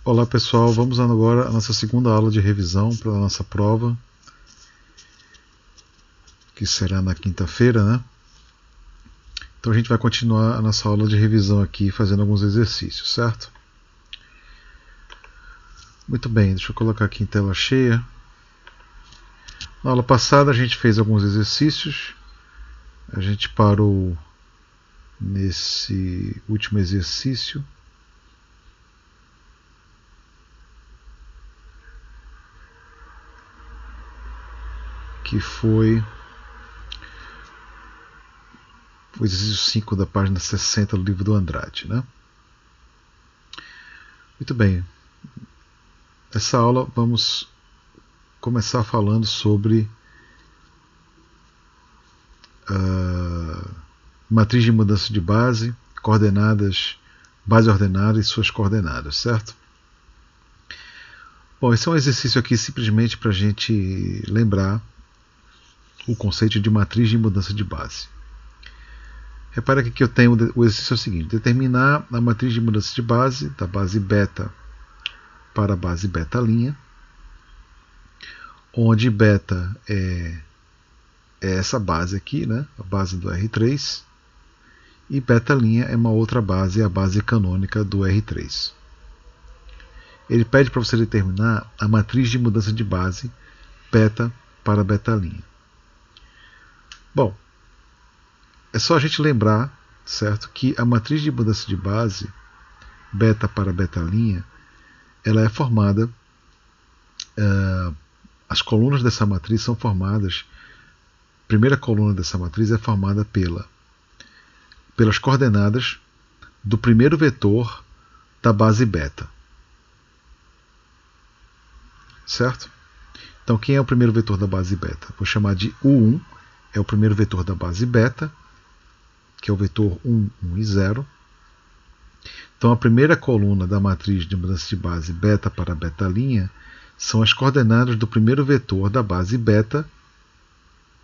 Olá pessoal, vamos agora à nossa segunda aula de revisão para a nossa prova, que será na quinta-feira, né? Então a gente vai continuar a nossa aula de revisão aqui, fazendo alguns exercícios, certo? Muito bem, deixa eu colocar aqui em tela cheia. Na aula passada a gente fez alguns exercícios, a gente parou nesse último exercício. Que foi o exercício 5 da página 60 do livro do Andrade, né? Muito bem. Nessa aula vamos começar falando sobre a matriz de mudança de base, coordenadas, base ordenada e suas coordenadas, certo? Bom, esse é um exercício aqui simplesmente para a gente lembrar o conceito de matriz de mudança de base. Repara que aqui eu tenho o exercício é o seguinte: determinar a matriz de mudança de base, da base beta para a base beta', onde beta é essa base aqui, né, a base do R3, e beta' é uma outra base, a base canônica do R3. Ele pede para você determinar a matriz de mudança de base beta para beta'. Bom, é só a gente lembrar, certo, que a matriz de mudança de base beta para beta', ela é formada, as colunas dessa matriz são formadas, a primeira coluna dessa matriz é formada pelas coordenadas do primeiro vetor da base beta. Certo? Então, quem é o primeiro vetor da base beta? Vou chamar de U1, é o primeiro vetor da base beta, que é o vetor 1, 1 e 0. Então, a primeira coluna da matriz de mudança de base beta para beta' são as coordenadas do primeiro vetor da base beta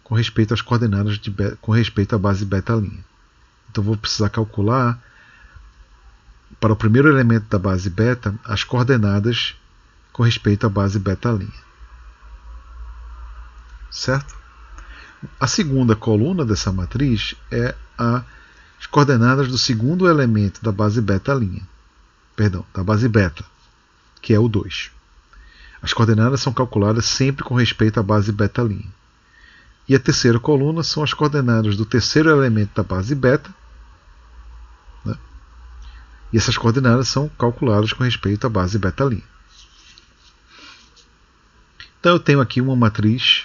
com respeito às coordenadas com respeito à base beta'. Então, vou precisar calcular para o primeiro elemento da base beta as coordenadas com respeito à base beta'. Certo? A segunda coluna dessa matriz é as coordenadas do segundo elemento da base beta', da base beta, que é o 2. As coordenadas são calculadas sempre com respeito à base beta'. E a terceira coluna são as coordenadas do terceiro elemento da base beta, né? E essas coordenadas são calculadas com respeito à base beta'. Então eu tenho aqui uma matriz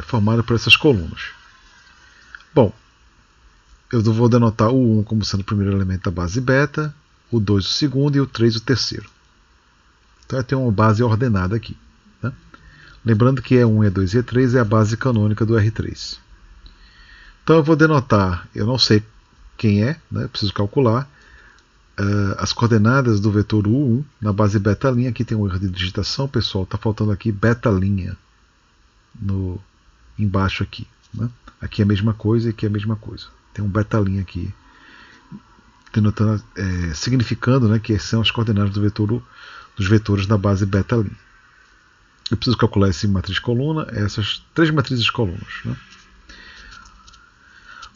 formada por essas colunas. Bom, eu vou denotar o 1 como sendo o primeiro elemento da base beta, o 2 o segundo e o 3 o terceiro. Então eu tenho uma base ordenada aqui, né? Lembrando que E1, E2 e E3 é a base canônica do R3. Então eu vou denotar, eu não sei quem é, né? Preciso calcular as coordenadas do vetor U1 na base beta'. Aqui tem um erro de digitação, pessoal, está faltando aqui beta' embaixo aqui, né? Aqui é a mesma coisa e aqui é a mesma coisa. Tem um beta' aqui, denotando, significando, né, que são as coordenadas dos vetores da base beta'. Eu preciso calcular essa matriz coluna, essas três matrizes colunas, né?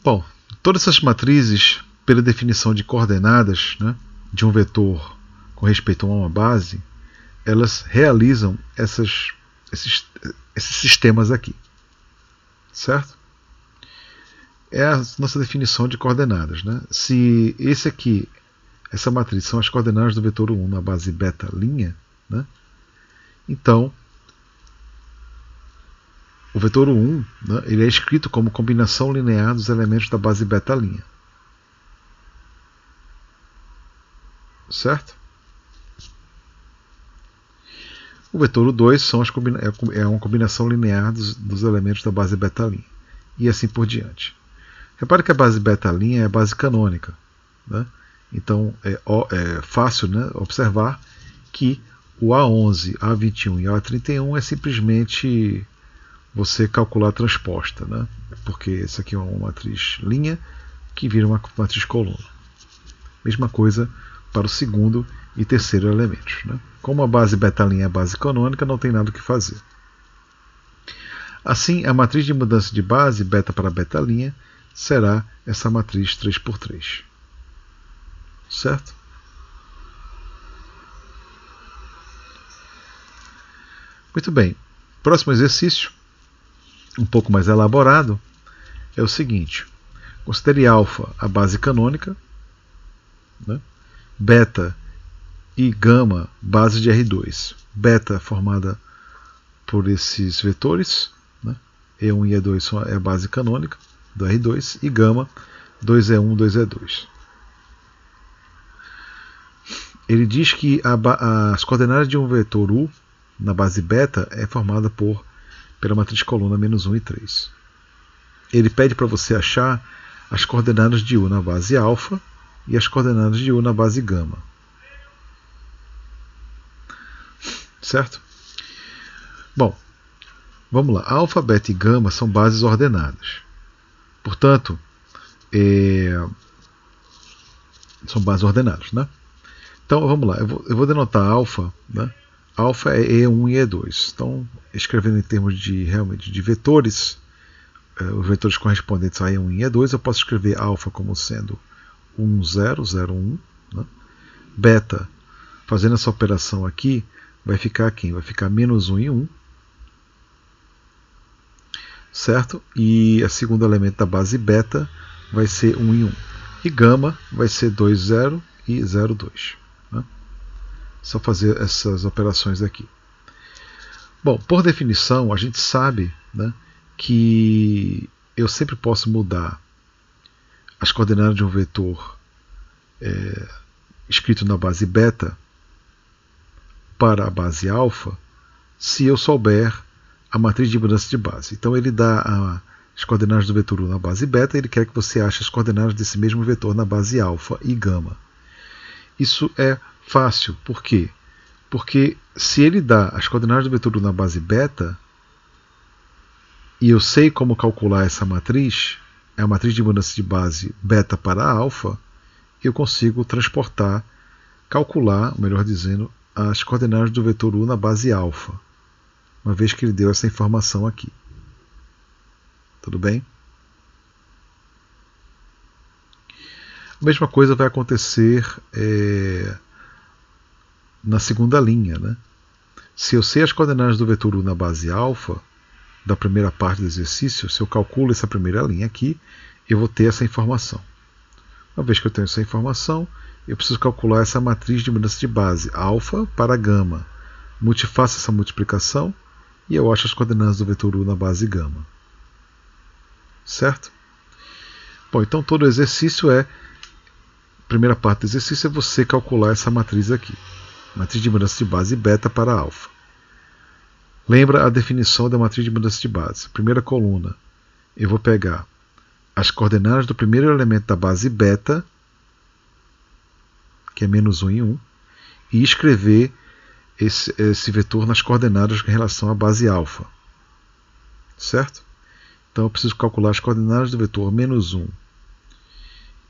Bom, todas essas matrizes, pela definição de coordenadas, né, de um vetor com respeito a uma base, elas realizam esses sistemas aqui, certo? É a nossa definição de coordenadas, né? Se essa matriz são as coordenadas do vetor 1 na base beta', né? Então o vetor 1, né, ele é escrito como combinação linear dos elementos da base beta'. Certo? O vetor 2 é uma combinação linear dos elementos da base beta'. E assim por diante. Repare que a base beta' é a base canônica, né? Então é fácil, né, observar que o A11, A21 e A31 é simplesmente você calcular a transposta, né? Porque essa aqui é uma matriz linha que vira uma matriz coluna. Mesma coisa para o segundo e terceiro elementos. Né? Como a base beta' é a base canônica, não tem nada o que fazer. Assim, a matriz de mudança de base, beta para beta', será essa matriz 3×3. Certo? Muito bem. Próximo exercício, um pouco mais elaborado, é o seguinte. Considere alfa a base canônica, né? Beta e gama base de R2. Beta formada por esses vetores, né? E1 e E2 é a base canônica do R2, e gama 2E1, 2E2. Ele diz que as coordenadas de um vetor U na base beta é formada pela matriz coluna -1 e 3. Ele pede para você achar as coordenadas de U na base alfa e as coordenadas de U na base gama. Certo? Bom, vamos lá. Alfa, beta e gama são bases ordenadas. Portanto, são bases ordenadas, né? Então, vamos lá. Eu vou denotar alfa, né? Alfa é E1 e E2. Então, escrevendo em termos de vetores, os vetores correspondentes a E1 e E2, eu posso escrever alfa como sendo 1, 0, 0, 1. Né? Beta, fazendo essa operação aqui, vai ficar quem? Vai ficar -1 e 1. Certo? E o segundo elemento da base beta vai ser 1 e 1. E gama vai ser 2, 0 e 0, 2. Né? Só fazer essas operações aqui. Bom, por definição, a gente sabe, né, que eu sempre posso mudar as coordenadas de um vetor escrito na base beta para a base alfa se eu souber a matriz de mudança de base. Então ele dá as coordenadas do vetor U na base beta, ele quer que você ache as coordenadas desse mesmo vetor na base alfa e gama. Isso é fácil, por quê? Porque se ele dá as coordenadas do vetor U na base beta, e eu sei como calcular essa matriz, é a matriz de mudança de base beta para alfa, eu consigo calcular, melhor dizendo, as coordenadas do vetor U na base alfa, uma vez que ele deu essa informação aqui. Tudo bem? A mesma coisa vai acontecer na segunda linha. Né? Se eu sei as coordenadas do vetor U na base alfa, da primeira parte do exercício, se eu calculo essa primeira linha aqui, eu vou ter essa informação. Uma vez que eu tenho essa informação, eu preciso calcular essa matriz de mudança de base, alfa para gama. Faço essa multiplicação e eu acho as coordenadas do vetor U na base gama. Certo? Bom, então todo o exercício a primeira parte do exercício é você calcular essa matriz aqui. Matriz de mudança de base beta para alfa. Lembra a definição da matriz de mudança de base. Primeira coluna, eu vou pegar as coordenadas do primeiro elemento da base beta, que é -1 e 1, e escrever esse vetor nas coordenadas em relação à base alfa. Certo? Então eu preciso calcular as coordenadas do vetor -1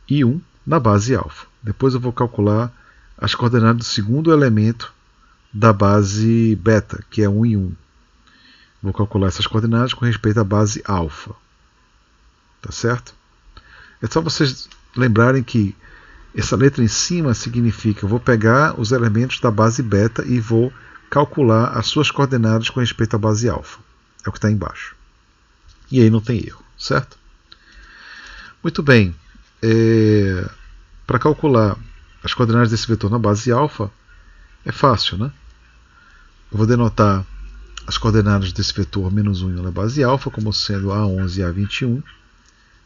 e 1 na base alfa. Depois eu vou calcular as coordenadas do segundo elemento da base beta, que é 1 e 1. Vou calcular essas coordenadas com respeito à base alfa. Tá certo? É só vocês lembrarem que essa letra em cima significa eu vou pegar os elementos da base beta e vou calcular as suas coordenadas com respeito à base alfa. É o que está embaixo. E aí não tem erro, certo? Muito bem. Para calcular as coordenadas desse vetor na base alfa, é fácil, né? Eu vou denotar as coordenadas desse vetor -1 e 1 na base alfa como sendo A11 e A21.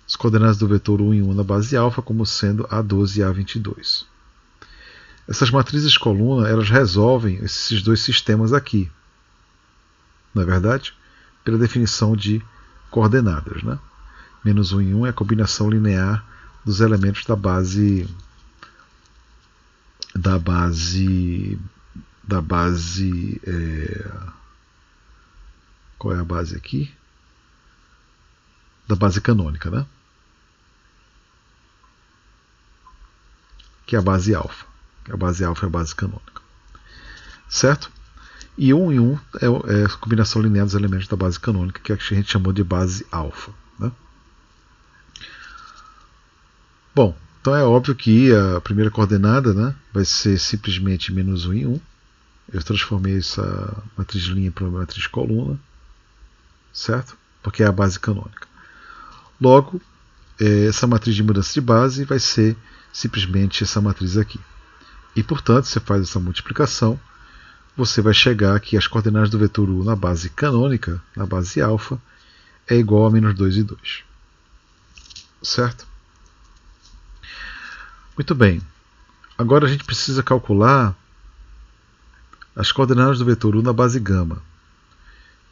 As coordenadas do vetor 1 e 1 na base alfa como sendo A12 e A22. Essas matrizes coluna, elas resolvem esses dois sistemas aqui. Não é verdade? Pela definição de coordenadas, né? -1 e 1 é a combinação linear dos elementos da base qual é a base aqui? Da base canônica, né? Que é a base alfa. A base alfa é a base canônica. Certo? E 1 e 1 é a combinação linear dos elementos da base canônica, que a gente chamou de base alfa. Né? Bom, então é óbvio que a primeira coordenada, né, vai ser simplesmente menos 1 e 1. Eu transformei essa matriz de linha para uma matriz de coluna, certo? Porque é a base canônica. Logo, essa matriz de mudança de base vai ser simplesmente essa matriz aqui. E, portanto, você faz essa multiplicação, você vai chegar que as coordenadas do vetor U na base canônica, na base alfa, é igual a menos 2 e 2. Certo? Muito bem. Agora a gente precisa calcular as coordenadas do vetor U na base gama.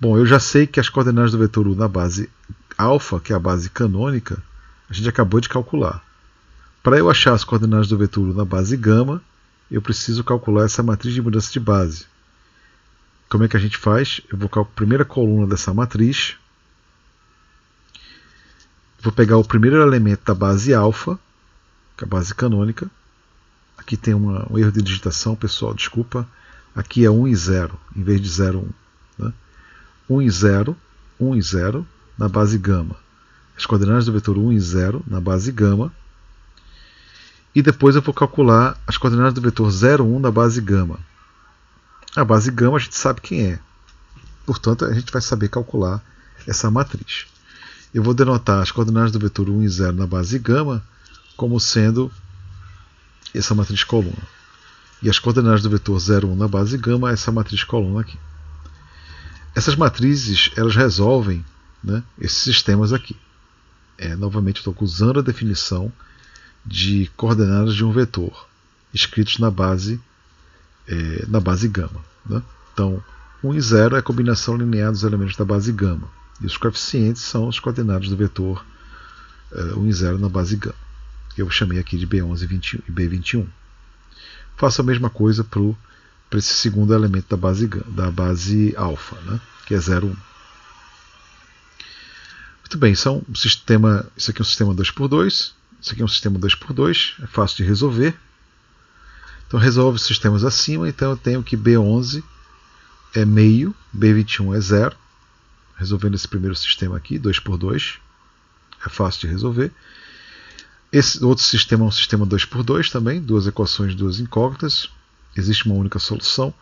Bom, eu já sei que as coordenadas do vetor U na base alfa, que é a base canônica, a gente acabou de calcular. Para eu achar as coordenadas do vetor U na base gama, eu preciso calcular essa matriz de mudança de base. Como é que a gente faz? Eu vou calcular a primeira coluna dessa matriz, vou pegar o primeiro elemento da base alfa, que é a base canônica. Aqui tem um erro de digitação, pessoal, desculpa. Aqui é 1 e 0, em vez de 0 e 1. Né? 1 e 0, 1 e 0 na base gama. As coordenadas do vetor 1 e 0 na base gama. E depois eu vou calcular as coordenadas do vetor 0, 1 na base gama. A base gama a gente sabe quem é. Portanto, a gente vai saber calcular essa matriz. Eu vou denotar as coordenadas do vetor 1 e 0 na base gama como sendo essa matriz coluna. E as coordenadas do vetor 0, 1 na base gama é essa matriz coluna aqui. Essas matrizes, elas resolvem, né, esses sistemas aqui. Novamente, estou usando a definição de coordenadas de um vetor, escritos na base gama. Né? Então, 1 e 0 é a combinação linear dos elementos da base gama. E os coeficientes são os coordenados do vetor 1 e 0 na base gama. Eu chamei aqui de B11 e B21. Faço a mesma coisa para esse segundo elemento da base alfa, né? Que é 0, 1. Muito bem, isso aqui é um sistema 2x2, isso aqui é um sistema 2x2, é fácil de resolver. Então resolve os sistemas acima, então eu tenho que B11 é meio, B21 é 0. Resolvendo esse primeiro sistema aqui, 2x2, é fácil de resolver. Esse outro sistema é um sistema 2x2 também, duas equações, duas incógnitas. Existe uma única solução,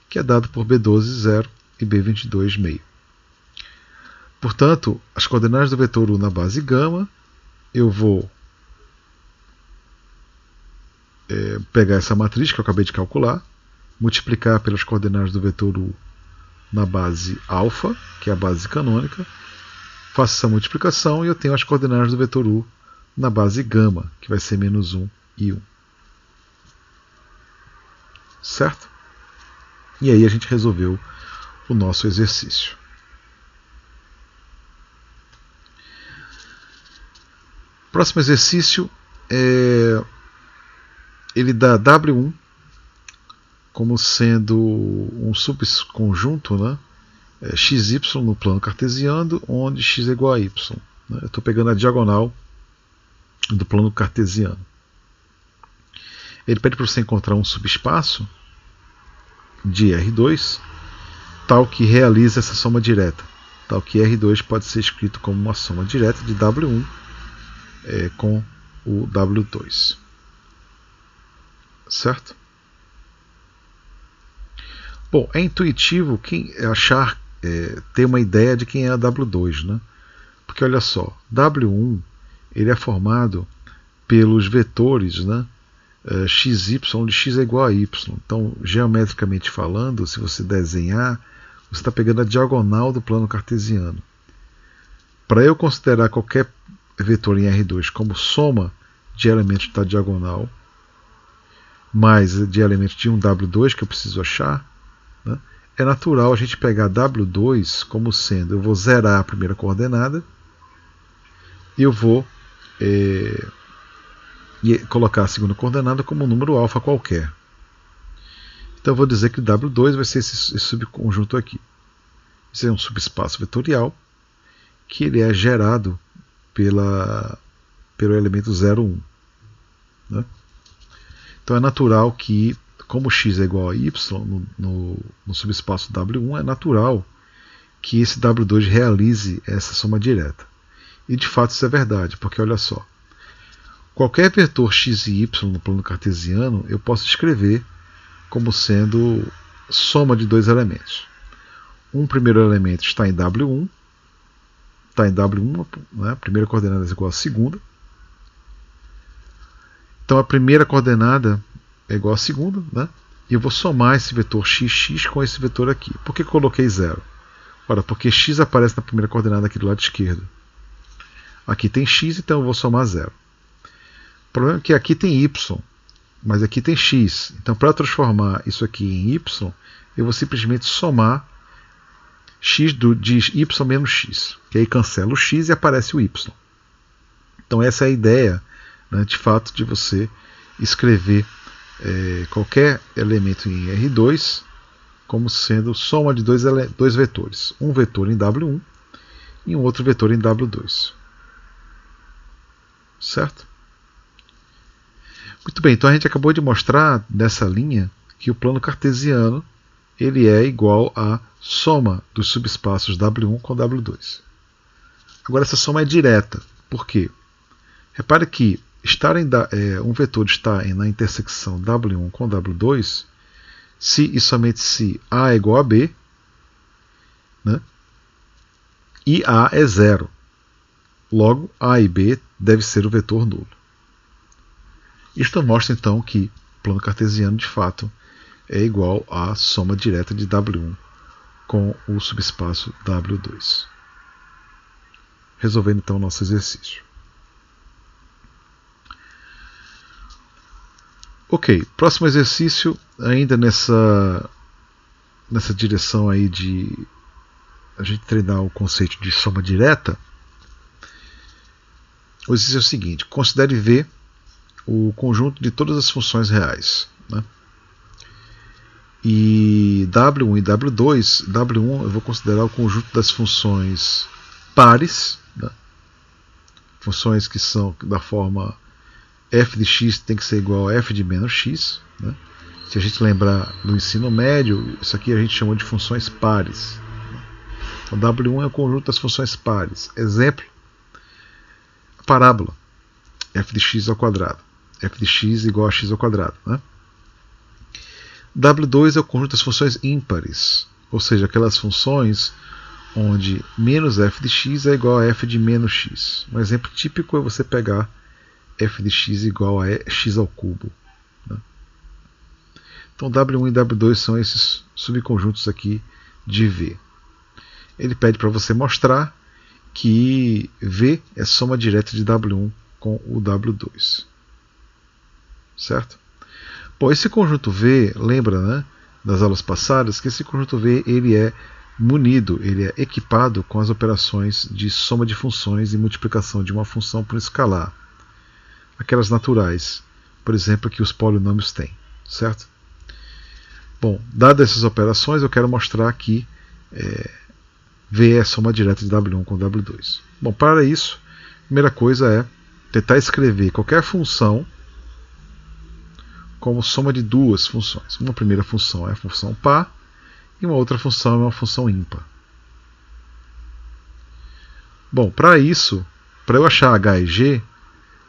que é dado por B12, 0 e B22, meio. Portanto, as coordenadas do vetor U na base gama, eu vou pegar essa matriz que eu acabei de calcular, multiplicar pelas coordenadas do vetor U na base alfa, que é a base canônica, faço essa multiplicação e eu tenho as coordenadas do vetor U na base gama, que vai ser menos 1 e 1. Certo? E aí a gente resolveu o nosso exercício. Próximo exercício, ele dá W1 como sendo um subconjunto, né, XY no plano cartesiano, onde x é igual a y. Né? Eu estou pegando a diagonal do plano cartesiano. Ele pede para você encontrar um subespaço de R2, tal que realiza essa soma direta, tal que R2 pode ser escrito como uma soma direta de W1 com o W2. Certo? Bom, é intuitivo quem achar, ter uma ideia de quem é a W2, né? Porque olha só, W1 ele é formado pelos vetores, né, xy, onde x é igual a y. Então, geometricamente falando, se você desenhar, você está pegando a diagonal do plano cartesiano. Para eu considerar qualquer vetor em R2 como soma de elementos da diagonal, mais de elementos de um W2 que eu preciso achar, né, é natural a gente pegar W2 como sendo, eu vou zerar a primeira coordenada e eu vou colocar a segunda coordenada como um número alfa qualquer. Então eu vou dizer que W2 vai ser esse subconjunto aqui. Esse é um subespaço vetorial que ele é gerado pelo elemento 0, 1. Né? Então é natural que, como x é igual a y no subespaço W1, é natural que esse W2 realize essa soma direta. E de fato isso é verdade, porque olha só, qualquer vetor x e y no plano cartesiano eu posso escrever como sendo soma de dois elementos. Um primeiro elemento está em W1, né? A primeira coordenada é igual à segunda. Então a primeira coordenada é igual à segunda, né? E eu vou somar esse vetor xx com esse vetor aqui. Por que eu coloquei 0? Ora, porque x aparece na primeira coordenada aqui do lado esquerdo. Aqui tem x, então eu vou somar 0. O problema é que aqui tem y, mas aqui tem x. Então, para transformar isso aqui em y, eu vou simplesmente somar x de y menos x. Que aí cancela o x e aparece o y. Então, essa é a ideia, né, de fato, de você escrever qualquer elemento em R2 como sendo soma de dois vetores. Um vetor em W1 e um outro vetor em W2. Certo? Muito bem, então a gente acabou de mostrar nessa linha que o plano cartesiano ele é igual à soma dos subespaços W1 com W2. Agora essa soma é direta. Por quê? Repare que um vetor está na intersecção W1 com W2 se e somente se A é igual a B, né? E A é zero. Logo, A e B deve ser o vetor nulo. Isto mostra então que o plano cartesiano de fato é igual à soma direta de W1 com o subespaço W2. Resolvendo então o nosso exercício. Ok, próximo exercício, ainda nessa direção aí de a gente treinar o conceito de soma direta. O exercício é o seguinte: considere V o conjunto de todas as funções reais, né? E W1 e W2, W1 eu vou considerar o conjunto das funções pares, né? Funções que são da forma f de x tem que ser igual a f de menos x, né? Se a gente lembrar do ensino médio, isso aqui a gente chamou de funções pares. Então W1 é o conjunto das funções pares. Exemplo, parábola, f de x ao quadrado. F de x igual a x ao quadrado, né? W2 é o conjunto das funções ímpares, ou seja, aquelas funções onde menos f de x é igual a f de menos x. Um exemplo típico é você pegar f de x igual a x ao cubo, né? Então W1 e W2 são esses subconjuntos aqui de V. Ele pede para você mostrar que V é soma direta de W1 com o W2. Certo? Bom, esse conjunto V, lembra, né, das aulas passadas, que esse conjunto V ele é munido, ele é equipado com as operações de soma de funções e multiplicação de uma função por um escalar. Aquelas naturais, por exemplo, que os polinômios têm. Certo? Bom, dadas essas operações, eu quero mostrar que V é soma direta de W1 com W2. Bom, para isso, a primeira coisa é tentar escrever qualquer função como soma de duas funções. Uma primeira função é a função par e uma outra função é uma função ímpar. Bom, para isso, para eu achar H e G,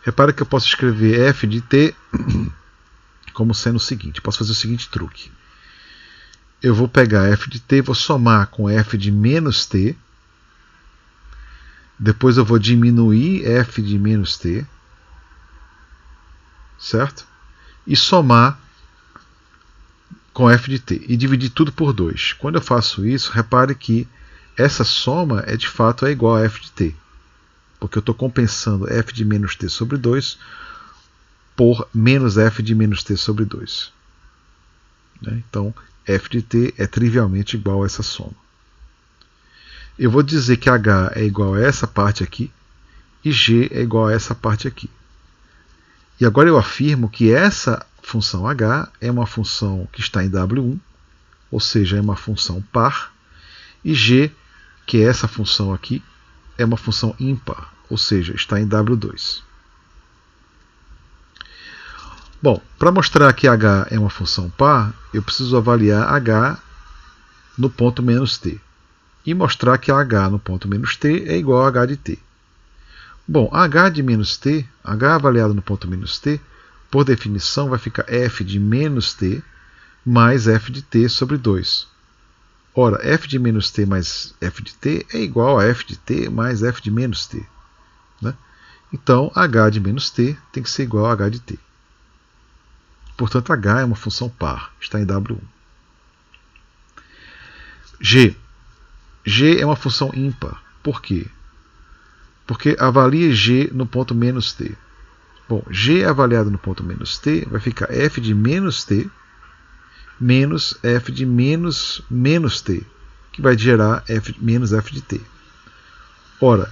repare que eu posso escrever f de t como sendo o seguinte. Posso fazer o seguinte truque. Eu vou pegar f de t, vou somar com f de menos t, depois eu vou diminuir f de menos t, certo? E somar com f de t, e dividir tudo por 2. Quando eu faço isso, repare que essa soma de fato é igual a f de t, porque eu estou compensando f de menos t sobre 2 por menos f de menos t sobre 2. Então, f de t é trivialmente igual a essa soma. Eu vou dizer que h é igual a essa parte aqui e g é igual a essa parte aqui. E agora eu afirmo que essa função h é uma função que está em W1, ou seja, é uma função par, e g, que é essa função aqui, é uma função ímpar, ou seja, está em W2. Bom, para mostrar que h é uma função par, eu preciso avaliar h no ponto menos t. E mostrar que h no ponto menos t é igual a h de t. Bom, h de menos t, h avaliado no ponto menos t, por definição vai ficar f de menos t mais f de t sobre 2. Ora, f de menos t mais f de t é igual a f de t mais f de menos t. Né? Então, h de menos t tem que ser igual a h de t. Portanto, h é uma função par, está em W1. G. G é uma função ímpar. Por quê? Porque avalia g no ponto menos t. Bom, g avaliado no ponto menos t vai ficar f de menos t menos f de menos t, que vai gerar menos f de t. Ora,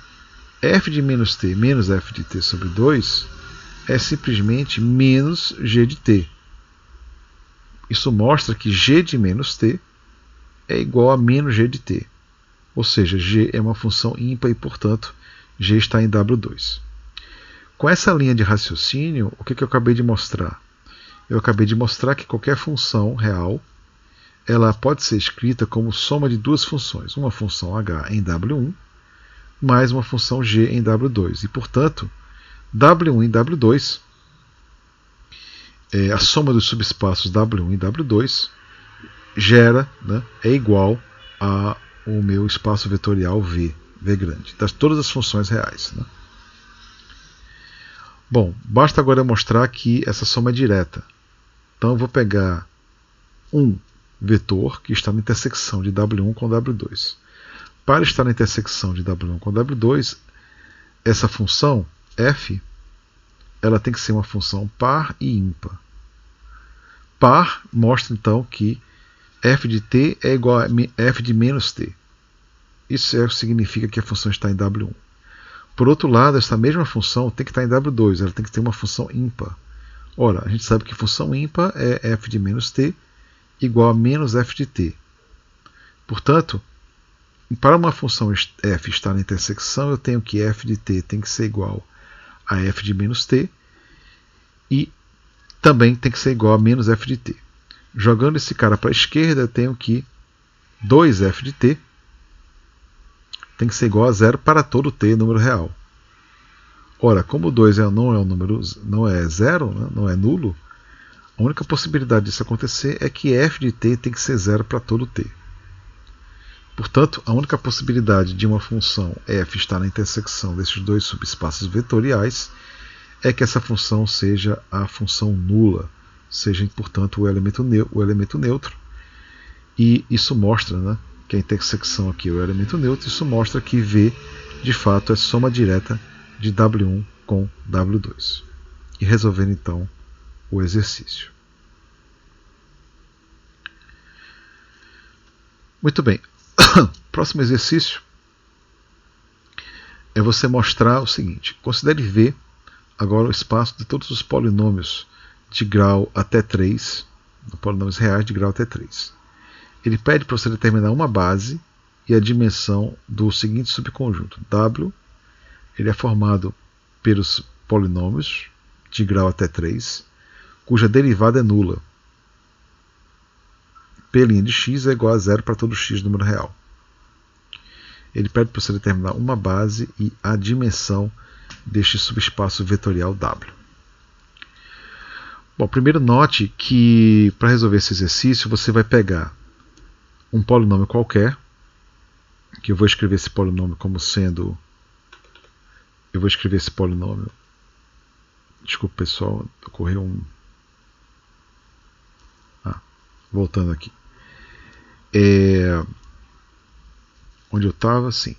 f de menos t menos f de t sobre 2 é simplesmente menos g de t. Isso mostra que g de menos t é igual a menos g de t. Ou seja, g é uma função ímpar e, portanto, g está em W2. Com essa linha de raciocínio, o que eu acabei de mostrar? Eu acabei de mostrar que qualquer função real ela pode ser escrita como soma de duas funções, uma função h em W1 mais uma função g em W2. E, portanto, W1 em W2, a soma dos subespaços W1 e W2 gera, né, é igual ao meu espaço vetorial V grande, das todas as funções reais. Né? Bom, basta agora mostrar que essa soma é direta. Então eu vou pegar um vetor que está na intersecção de W1 com W2. Para estar na intersecção de W1 com W2, essa função f ela tem que ser uma função par e ímpar. Par mostra então que f de t é igual a f de menos t. Isso significa que a função está em W1. Por outro lado, essa mesma função tem que estar em W2, ela tem que ter uma função ímpar. Ora, a gente sabe que função ímpar é f de menos t igual a menos f de t. Portanto, para uma função f estar na intersecção, eu tenho que f de t tem que ser igual a f de menos t e também tem que ser igual a menos f de t. Jogando esse cara para a esquerda, eu tenho que 2f de t tem que ser igual a zero para todo t número real. Ora, como 2 não é zero, né, não é nulo, a única possibilidade disso acontecer é que f de t tem que ser zero para todo t. Portanto, a única possibilidade de uma função f estar na intersecção desses dois subespaços vetoriais é que essa função seja a função nula, seja, portanto, o elemento neutro. E isso mostra, né, que a intersecção aqui é o elemento neutro, isso mostra que V, de fato, é soma direta de W1 com W2. E resolvendo, então, o exercício. Muito bem. Próximo exercício é você mostrar o seguinte. Considere V agora o espaço de todos os polinômios de grau até 3, polinômios reais de grau até 3. Ele pede para você determinar uma base e a dimensão do seguinte subconjunto. W ele é formado pelos polinômios de grau até 3, cuja derivada é nula. P' de x é igual a zero para todo x número real. Ele pede para você determinar uma base e a dimensão deste subespaço vetorial W. Bom, primeiro note que para resolver esse exercício você vai pegar um polinômio qualquer, que eu vou escrever esse polinômio como sendo... Eu vou escrever esse polinômio... Desculpa, pessoal, ocorreu um... voltando aqui. Onde eu estava, sim.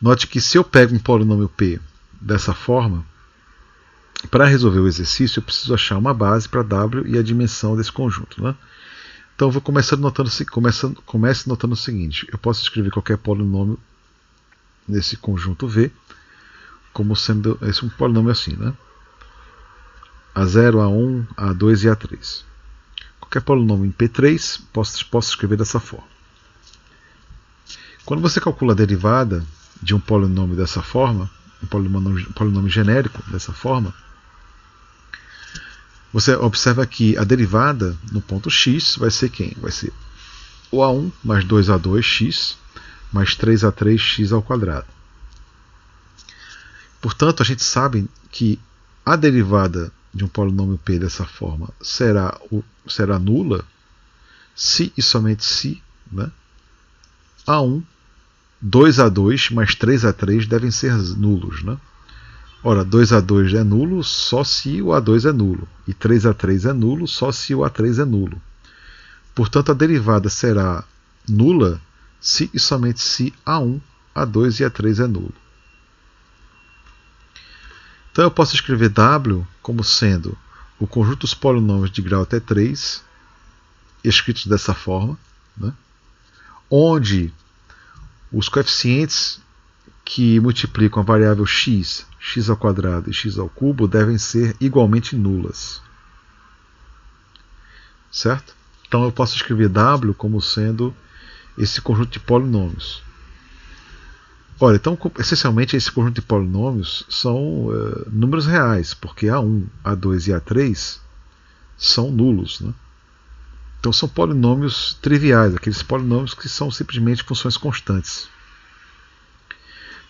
Note que se eu pego um polinômio P dessa forma, para resolver o exercício eu preciso achar uma base para W e a dimensão desse conjunto, né? Então eu vou comece notando o seguinte. Eu posso escrever qualquer polinômio nesse conjunto V como sendo esse um polinômio assim, né? A0, A1, A2 e A3. Qualquer polinômio em P3 posso escrever dessa forma. Quando você calcula a derivada de um polinômio dessa forma, um polinômio genérico dessa forma, Você observa que a derivada no ponto x vai ser quem? Vai ser o A1 mais 2A2x mais 3A3x ao quadrado. Portanto, a gente sabe que a derivada de um polinômio p dessa forma será nula se e somente se, né, A1, 2A2 mais 3A3 devem ser nulos. Né? Ora, 2A2 é nulo só se o A2 é nulo, e 3A3 é nulo só se o A3 é nulo. Portanto, a derivada será nula se e somente se A1, A2 e A3 é nulo. Então eu posso escrever W como sendo o conjunto dos polinômios de grau até 3, escritos dessa forma, né? Onde os coeficientes que multiplicam a variável x, x ao quadrado e x ao cubo devem ser igualmente nulas. Certo? Então eu posso escrever W como sendo esse conjunto de polinômios. Olha, então essencialmente esse conjunto de polinômios são números reais, porque A1, A2 e A3 são nulos. Né? Então são polinômios triviais, aqueles polinômios que são simplesmente funções constantes.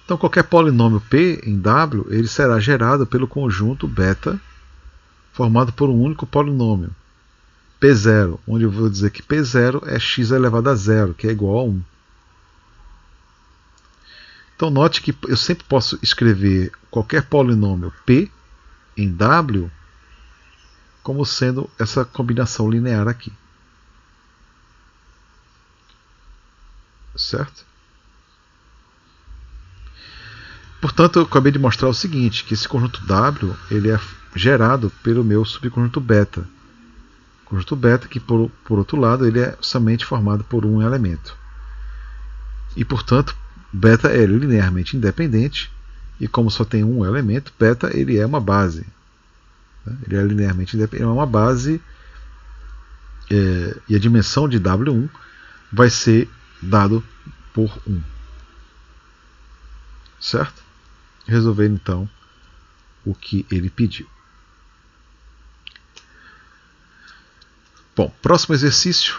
Então qualquer polinômio P em W ele será gerado pelo conjunto beta formado por um único polinômio, P0, onde eu vou dizer que P0 é x elevado a zero, que é igual a 1. Então note que eu sempre posso escrever qualquer polinômio P em W como sendo essa combinação linear aqui. Certo? Portanto, eu acabei de mostrar o seguinte, que esse conjunto W ele é gerado pelo meu subconjunto beta. Conjunto beta que, por outro lado, ele é somente formado por um elemento. E, portanto, beta é linearmente independente, e como só tem um elemento, beta ele é uma base. Ele é linearmente independente, é uma base, e a dimensão de W1 vai ser dado por 1. Certo? Resolver então o que ele pediu. Bom, próximo exercício.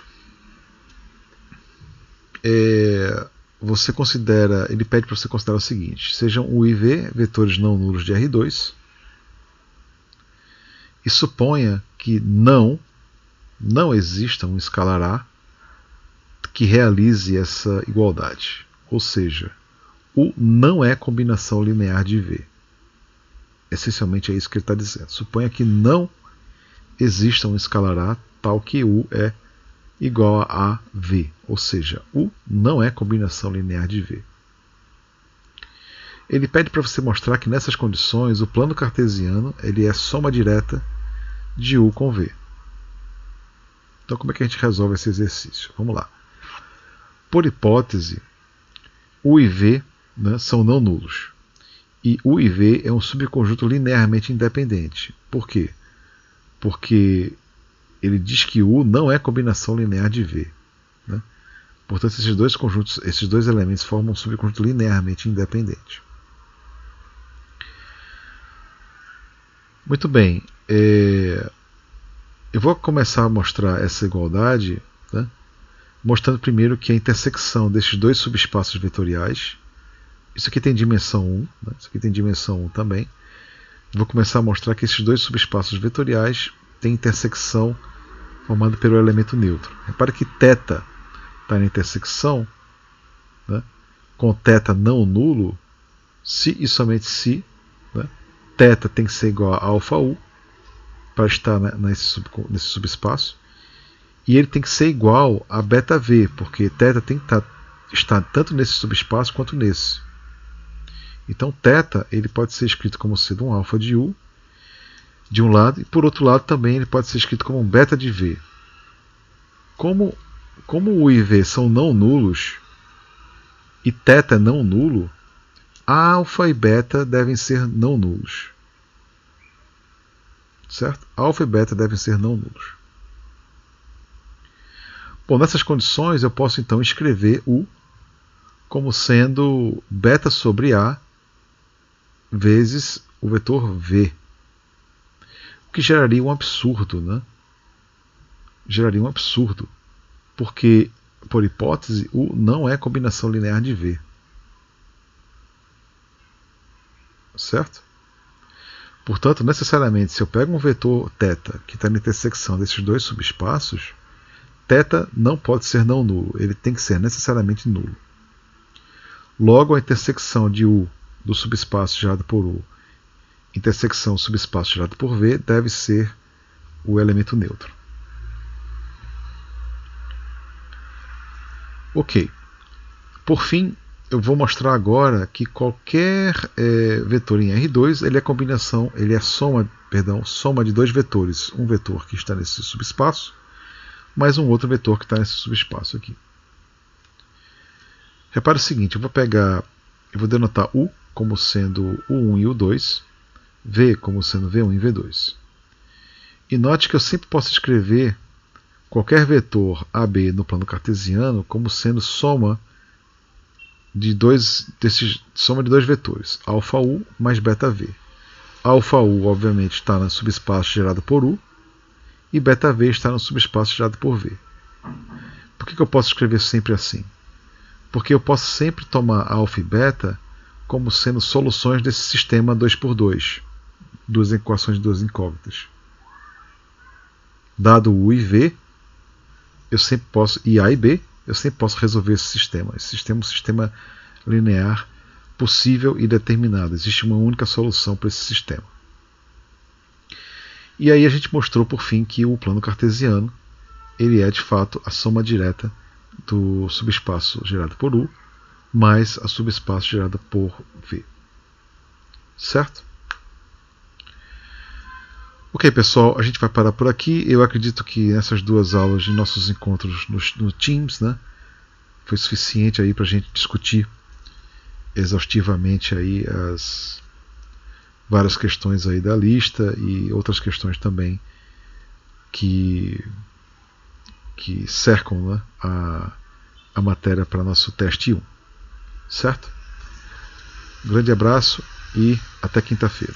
Você considera, ele pede para você considerar o seguinte: sejam U e V vetores não nulos de R2 e suponha que não exista um escalar A que realize essa igualdade. Ou seja, U não é combinação linear de V. Essencialmente é isso que ele está dizendo. Suponha que não exista um escalar A tal que U é igual a V. Ou seja, U não é combinação linear de V. Ele pede para você mostrar que nessas condições o plano cartesiano ele é soma direta de U com V. Então como é que a gente resolve esse exercício? Vamos lá. Por hipótese, U e V, né, são não nulos. E U e V é um subconjunto linearmente independente. Por quê? Porque ele diz que U não é combinação linear de V. Né? Portanto, esses dois conjuntos, esses dois elementos formam um subconjunto linearmente independente. Muito bem. Eu vou começar a mostrar essa igualdade, né, mostrando primeiro que a intersecção desses dois subespaços vetoriais, isso aqui tem dimensão 1, né, isso aqui tem dimensão 1 também. Vou começar a mostrar que esses dois subespaços vetoriais têm intersecção formada pelo elemento neutro. Repare que θ está na intersecção, né, com θ não nulo, se e somente se, né, θ tem que ser igual a αU para estar nesse subespaço, e ele tem que ser igual a βV, porque θ tem que estar tanto nesse subespaço quanto nesse. Então θ ele pode ser escrito como sendo um alfa de U de um lado, e por outro lado também ele pode ser escrito como um beta de V. Como U e V são não nulos e θ é não nulo, alfa e beta devem ser não nulos. Certo? Alfa e beta devem ser não nulos. Bom, nessas condições eu posso então escrever U como sendo beta sobre A vezes o vetor V. O que geraria um absurdo, né? Geraria um absurdo, porque, por hipótese, U não é combinação linear de V. Certo? Portanto, necessariamente, se eu pego um vetor θ que está na intersecção desses dois subespaços, θ não pode ser não nulo, ele tem que ser necessariamente nulo. Logo, a intersecção de U do subespaço gerado por U, intersecção subespaço gerado por V, deve ser o elemento neutro. Ok. Por fim, eu vou mostrar agora que qualquer vetor em R2 ele é combinação, ele é soma de dois vetores. Um vetor que está nesse subespaço, mais um outro vetor que está nesse subespaço aqui. Repare o seguinte, eu vou denotar U como sendo U1 e U2, V como sendo V1 e V2. E note que eu sempre posso escrever qualquer vetor AB no plano cartesiano como sendo soma de dois vetores, αU mais βV. αU, obviamente, está no subespaço gerado por U, e βV está no subespaço gerado por V. Por que eu posso escrever sempre assim? Porque eu posso sempre tomar α e β como sendo soluções desse sistema 2×2, duas equações de duas incógnitas. Dado U e V, eu sempre posso, e A e B, eu sempre posso resolver esse sistema. Esse sistema é um sistema linear possível e determinado. Existe uma única solução para esse sistema. E aí a gente mostrou, por fim, que o plano cartesiano ele é, de fato, a soma direta do subespaço gerado por U mais a subespaço gerada por V. Certo? Ok, pessoal, a gente vai parar por aqui. Eu acredito que nessas duas aulas de nossos encontros no Teams, né, foi suficiente aí para a gente discutir exaustivamente aí as várias questões aí da lista e outras questões também que cercam, né, a matéria para nosso teste 1. Certo? Um grande abraço e até quinta-feira.